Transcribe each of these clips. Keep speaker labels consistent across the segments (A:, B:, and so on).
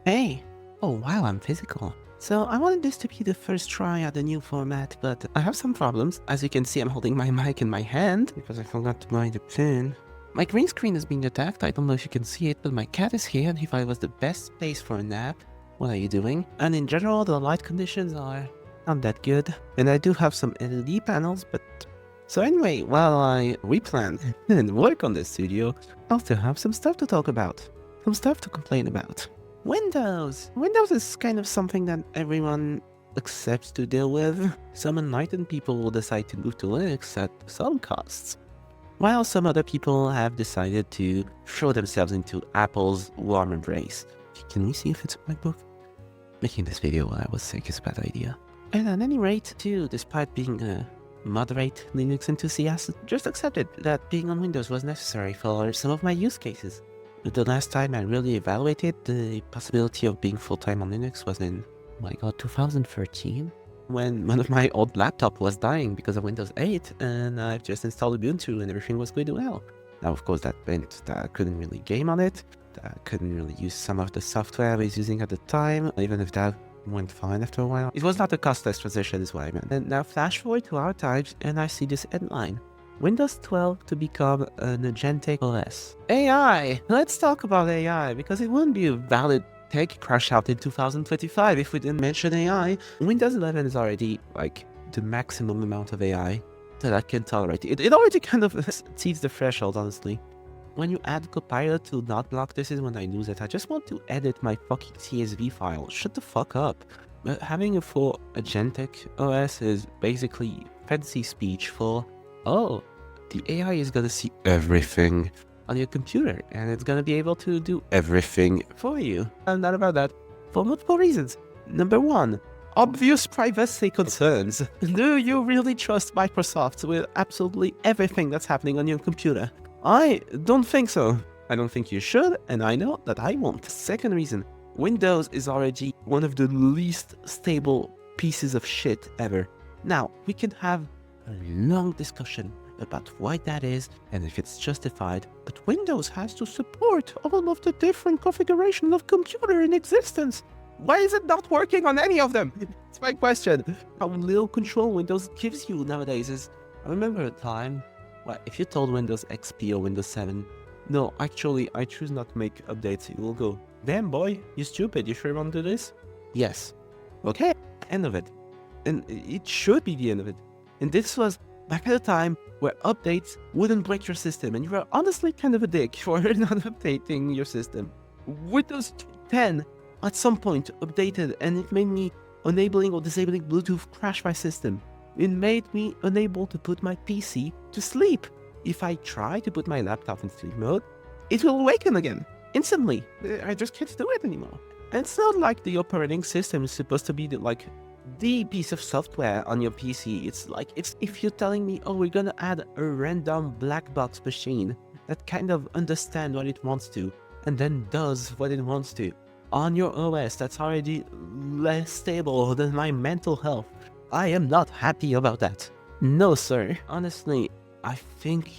A: Hey! Oh wow, I'm physical. So I wanted this to be the first try at the new format, but I have some problems. As you can see, I'm holding my mic in my hand because I forgot to buy the pen. My green screen is being attacked. I don't know if you can see it, but my cat is here, and if I was the best place for a nap, what are you doing? And in general, the light conditions are not that good. And I do have some LED panels, but... So anyway, while I replan and work on this studio, I also have some stuff to talk about. Some stuff to complain about. Windows! Windows is kind of something that everyone accepts to deal with. Some enlightened people will decide to move to Linux at some costs, while some other people have decided to throw themselves into Apple's warm embrace. Can we see if it's a MacBook? Making this video while I was sick is a bad idea. And at any rate, too, despite being a moderate Linux enthusiast, just accepted that being on Windows was necessary for some of my use cases. The last time I really evaluated the possibility of being full-time on Linux was in, oh my god, 2013? When one of my old laptop was dying because of Windows 8, and I've just installed Ubuntu and everything was going well. Now, of course, that meant that I couldn't really game on it, that I couldn't really use some of the software I was using at the time, even if that went fine after a while. It was not a costless transition is what I meant. And now flash forward to our times, and I see this headline. Windows 12 to become an agentic OS. AI! Let's talk about AI, because it wouldn't be a valid tech crash out in 2025 if we didn't mention AI. Windows 11 is already, like, the maximum amount of AI that I can tolerate. It already kind of exceeds the threshold, honestly. When you add Copilot to not block, this is when I lose it. I just want to edit my fucking CSV file. Shut the fuck up. But having a full agentic OS is basically fancy speech for, oh, the AI is gonna see everything on your computer, and it's gonna be able to do everything for you. I'm not about that for multiple reasons. Number one, obvious privacy concerns. Do you really trust Microsoft with absolutely everything that's happening on your computer? I don't think so. I don't think you should, and I know that I won't. Second reason, Windows is already one of the least stable pieces of shit ever. Now, we can have a long discussion about why that is and if it's justified, but Windows has to support all of the different configurations of computer in existence. Why is it not working on any of them? It's my question. How little control Windows gives you nowadays is... I remember a time, well, if you told Windows XP or Windows 7, no, actually, I choose not to make updates, it will go, damn boy, you stupid, you sure want to do this? Yes. Okay, end of it. And it should be the end of it. And this was back at a time where updates wouldn't break your system, and you were honestly kind of a dick for not updating your system. Windows 10 at some point updated, and it made me enabling or disabling Bluetooth crash my system. It made me unable to put my PC to sleep. If I try to put my laptop in sleep mode, it will awaken again, instantly. I just can't do it anymore. And it's not like the operating system is supposed to be the piece of software on your PC. It's like, if you're telling me, oh, we're gonna add a random black box machine that kind of understands what it wants to and then does what it wants to on your OS that's already less stable than my mental health, I am not happy about that. No, sir. Honestly, I think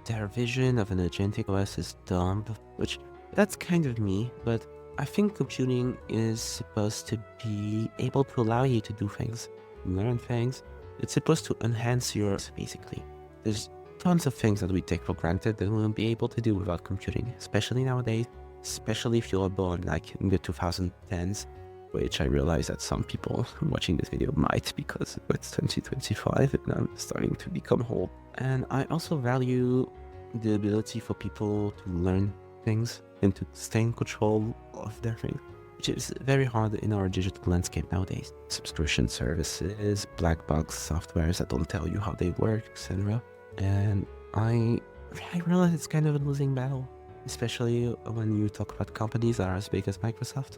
A: their vision of an agentic OS is dumb, which that's kind of me, but I think computing is supposed to be able to allow you to do things, learn things. It's supposed to enhance yours, basically. There's tons of things that we take for granted that we won't be able to do without computing, especially nowadays, especially if you were born like in the 2010s, which I realize that some people watching this video might, because it's 2025 and I'm starting to become old. And I also value the ability for people to learn things and to stay in control of their things, which is very hard in our digital landscape nowadays. Subscription services, black box softwares that don't tell you how they work, etc. And I realize it's kind of a losing battle, especially when you talk about companies that are as big as Microsoft.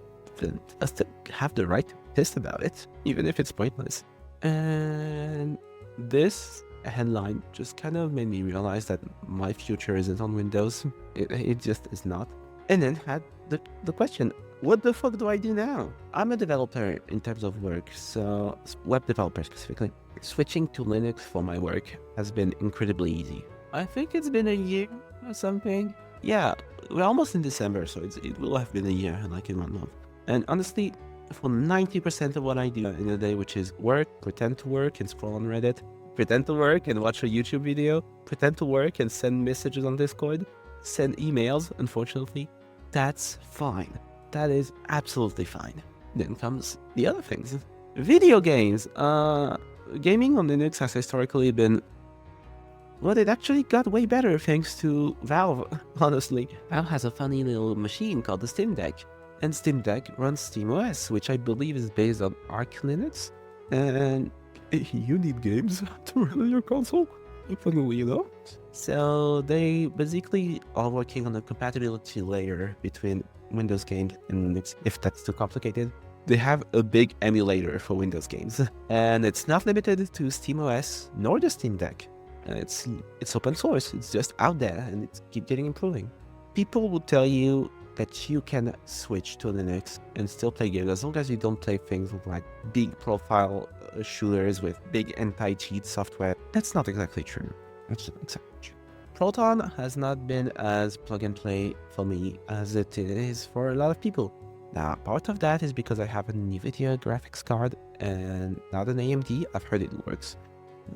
A: Us to have the right to piss about it, even if it's pointless. And this headline just kind of made me realize that my future isn't on Windows. It just is not. And then had the question, what the fuck do I do now? I'm a developer in terms of work, so web developer specifically. Switching to Linux for my work has been incredibly easy. I think it's been a year or something. Yeah, we're almost in December, so it will have been a year, like in 1 month. And honestly, for 90% of what I do in a day, which is work, pretend to work and scroll on Reddit, pretend to work and watch a YouTube video, pretend to work and send messages on Discord, send emails, unfortunately, that's fine. That is absolutely fine. Then comes the other things. Video games. Gaming on Linux has historically been, well, it actually got way better thanks to Valve, honestly. Valve has a funny little machine called the Steam Deck. And Steam Deck runs SteamOS, which I believe is based on Arch Linux. And you need games to run on your console, you know? So they basically are working on a compatibility layer between Windows games and Linux, if that's too complicated. They have a big emulator for Windows games. And it's not limited to SteamOS nor the Steam Deck. It's open source, it's just out there and it's keep getting improving. People will tell you that you can switch to Linux and still play games as long as you don't play things like big profile shooters with big anti-cheat software. That's not exactly true. That's not exactly true. Proton has not been as plug and play for me as it is for a lot of people. Now, part of that is because I have a NVIDIA graphics card and not an AMD. I've heard it works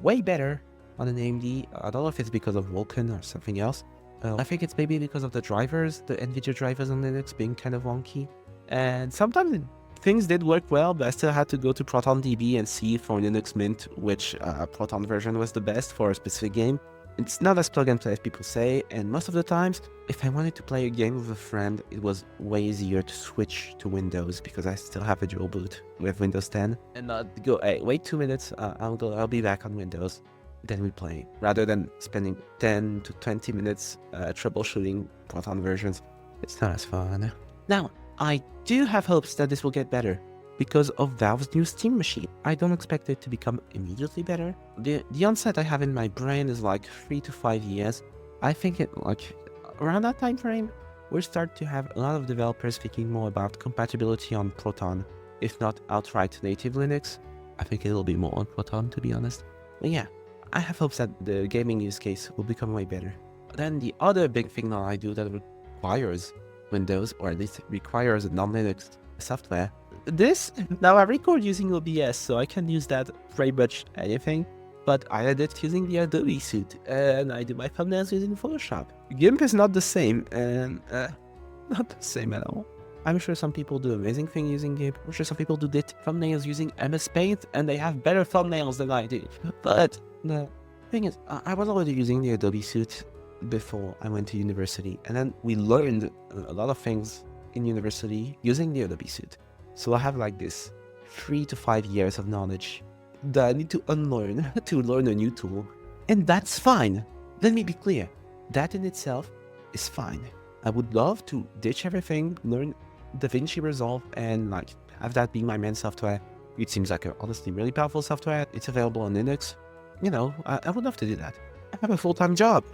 A: way better on an AMD. I don't know if it's because of Vulkan or something else. I think it's maybe because of the drivers, the NVIDIA drivers on Linux being kind of wonky. And sometimes things did work well, but I still had to go to ProtonDB and see for Linux Mint which Proton version was the best for a specific game. It's not as plug and play as people say, and most of the times, if I wanted to play a game with a friend, it was way easier to switch to Windows because I still have a dual boot with Windows 10 and not go, hey, wait 2 minutes, I'll be back on Windows. Then we play, rather than spending 10 to 20 minutes troubleshooting Proton versions. It's not as fun. Now, I do have hopes that this will get better because of Valve's new Steam machine. I don't expect it to become immediately better. The onset I have in my brain is like 3 to 5 years. I think it like around that time frame, we'll start to have a lot of developers thinking more about compatibility on Proton, if not outright native Linux. I think it'll be more on Proton, to be honest. But yeah, I have hopes that the gaming use case will become way better. Then the other big thing that I do that requires Windows, or at least requires non-Linux software. Now I record using OBS, so I can use that pretty much anything, but I edit using the Adobe suite, and I do my thumbnails using Photoshop. GIMP is not the same, and not the same at all. I'm sure some people do amazing things using GIMP. I'm sure some people do thumbnails using MS Paint, and they have better thumbnails than I do. But the thing is, I was already using the Adobe suite before I went to university, and then we learned a lot of things in university using the Adobe suite. So I have like this 3 to 5 years of knowledge that I need to unlearn to learn a new tool. And that's fine. Let me be clear. That in itself is fine. I would love to ditch everything, learn DaVinci Resolve, and like have that be my main software. It seems like a honestly really powerful software. It's available on Linux. You know, I would love to do that. I have a full-time job.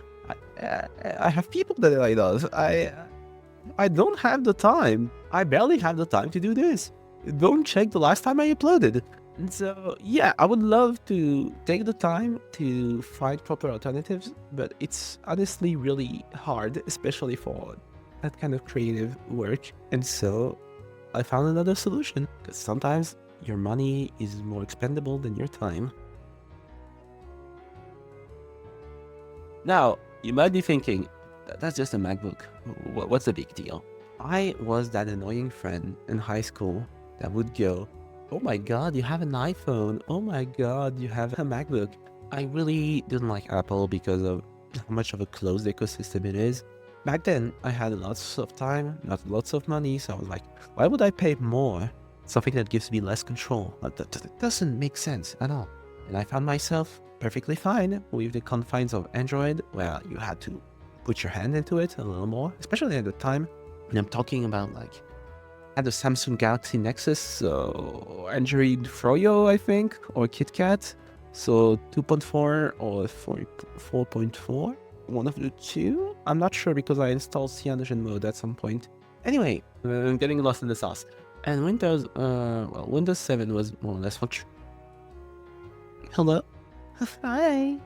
A: I have people that I love. I don't have the time. I barely have the time to do this. Don't check the last time I uploaded. And so, yeah, I would love to take the time to find proper alternatives, but it's honestly really hard, especially for that kind of creative work. And so I found another solution, because sometimes your money is more expendable than your time. Now, you might be thinking, that's just a MacBook. What's the big deal? I was that annoying friend in high school that would go, oh my god, you have an iPhone. Oh my god, you have a MacBook. I really didn't like Apple because of how much of a closed ecosystem it is. Back then, I had lots of time, not lots of money, so I was like, why would I pay more? Something that gives me less control. That doesn't make sense at all. And I found myself perfectly fine with the confines of Android, where you had to put your hand into it a little more, especially at the time. And I'm talking about like, I had a Samsung Galaxy Nexus, so Android Froyo, I think, or KitKat. So 2.4 or 4.4, one of the two. I'm not sure because I installed Cyanogen mode at some point. Anyway, I'm getting lost in the sauce. And Windows, Windows 7 was more or less functional. Hello? Hi!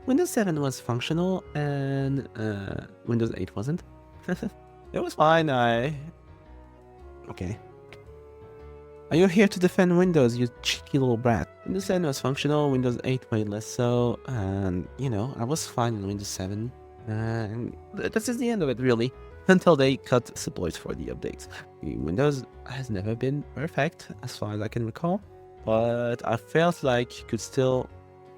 A: Windows 7 was functional and Windows 8 wasn't. It was fine. Okay. Are you here to defend Windows, you cheeky little brat? Windows 7 was functional, Windows 8 way less so, and, you know, I was fine in Windows 7. And that's just the end of it, really. Until they cut support for the updates. Windows has never been perfect, as far as I can recall. But I felt like you could still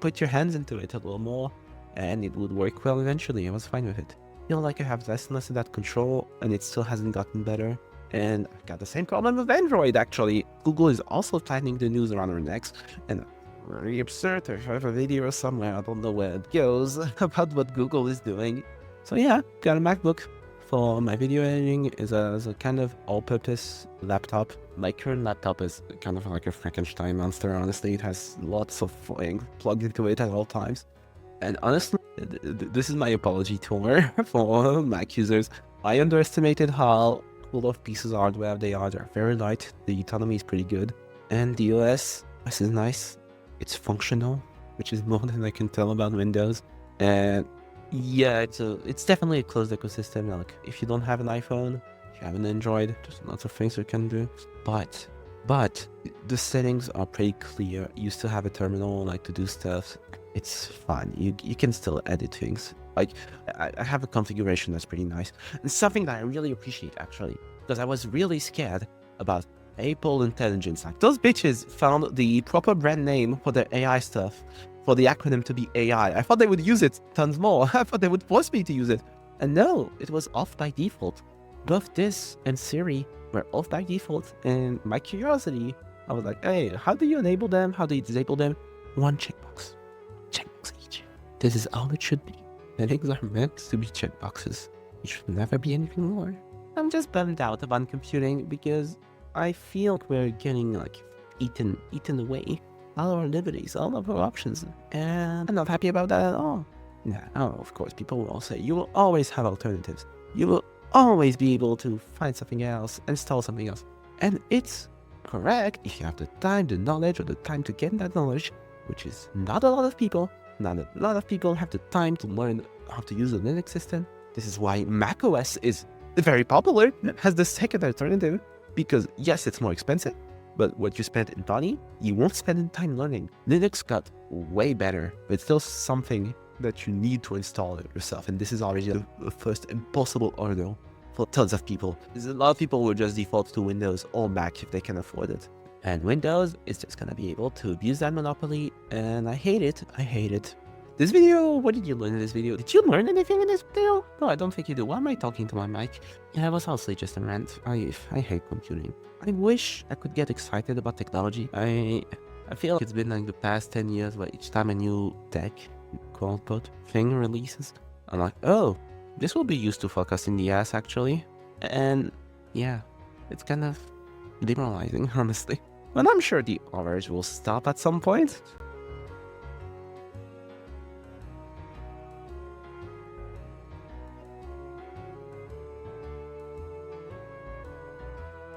A: put your hands into it a little more, and it would work well eventually. I was fine with it. I feel like I have less and less of that control, and it still hasn't gotten better. And I've got the same problem with Android, actually. Google is also tightening the noose around our necks, and very absurd. I have a video somewhere, I don't know where it goes, about what Google is doing. So yeah, got a MacBook. For my video editing is a kind of all-purpose laptop. My current laptop is kind of like a Frankenstein monster, honestly. It has lots of things plugged into it at all times. And honestly, this is my apology tour for Mac users. I underestimated how full of pieces of hardware they are. They're very light, the autonomy is pretty good. And the OS is nice. It's functional, which is more than I can tell about Windows. And yeah, it's definitely a closed ecosystem. Like, if you don't have an iPhone, if you have an Android, there's lots of things you can do. But the settings are pretty clear. You still have a terminal, like, to do stuff. It's fun. You can still edit things. Like, I have a configuration that's pretty nice. And something that I really appreciate, actually, because I was really scared about Apple Intelligence. Like, those bitches found the proper brand name for their AI stuff, for the acronym to be AI. I thought they would use it tons more. I thought they would force me to use it. And no, it was off by default. Both this and Siri were off by default. And my curiosity, I was like, hey, how do you enable them? How do you disable them? One checkbox. Checkbox each. This is all it should be. Settings are meant to be checkboxes. It should never be anything more. I'm just bummed out about computing because I feel we're getting, like, eaten away. All our liberties, all of our options, and I'm not happy about that at all. Nah, oh, of course, people will all say, you will always have alternatives. You will always be able to find something else, install something else. And it's correct if you have the time, the knowledge, or the time to get that knowledge, which is not a lot of people. Not a lot of people have the time to learn how to use a Linux system. This is why macOS is very popular as the second alternative, because yes, it's more expensive, but what you spend in money, you won't spend in time learning. Linux got way better, but it's still something that you need to install it yourself. And this is already the first impossible hurdle for tons of people. There's a lot of people who just default to Windows or Mac if they can afford it. And Windows is just gonna be able to abuse that monopoly, and I hate it. I hate it. This video, what did you learn in this video? Did you learn anything in this video? No, I don't think you do. Why am I talking to my mic? Yeah, it was honestly just a rant. I hate computing. I wish I could get excited about technology. I feel like it's been like the past 10 years where each time a new tech, quote-unquote, thing releases, I'm like, oh, this will be used to fuck us in the ass, actually. And yeah, it's kind of demoralizing, honestly. But I'm sure the others will stop at some point.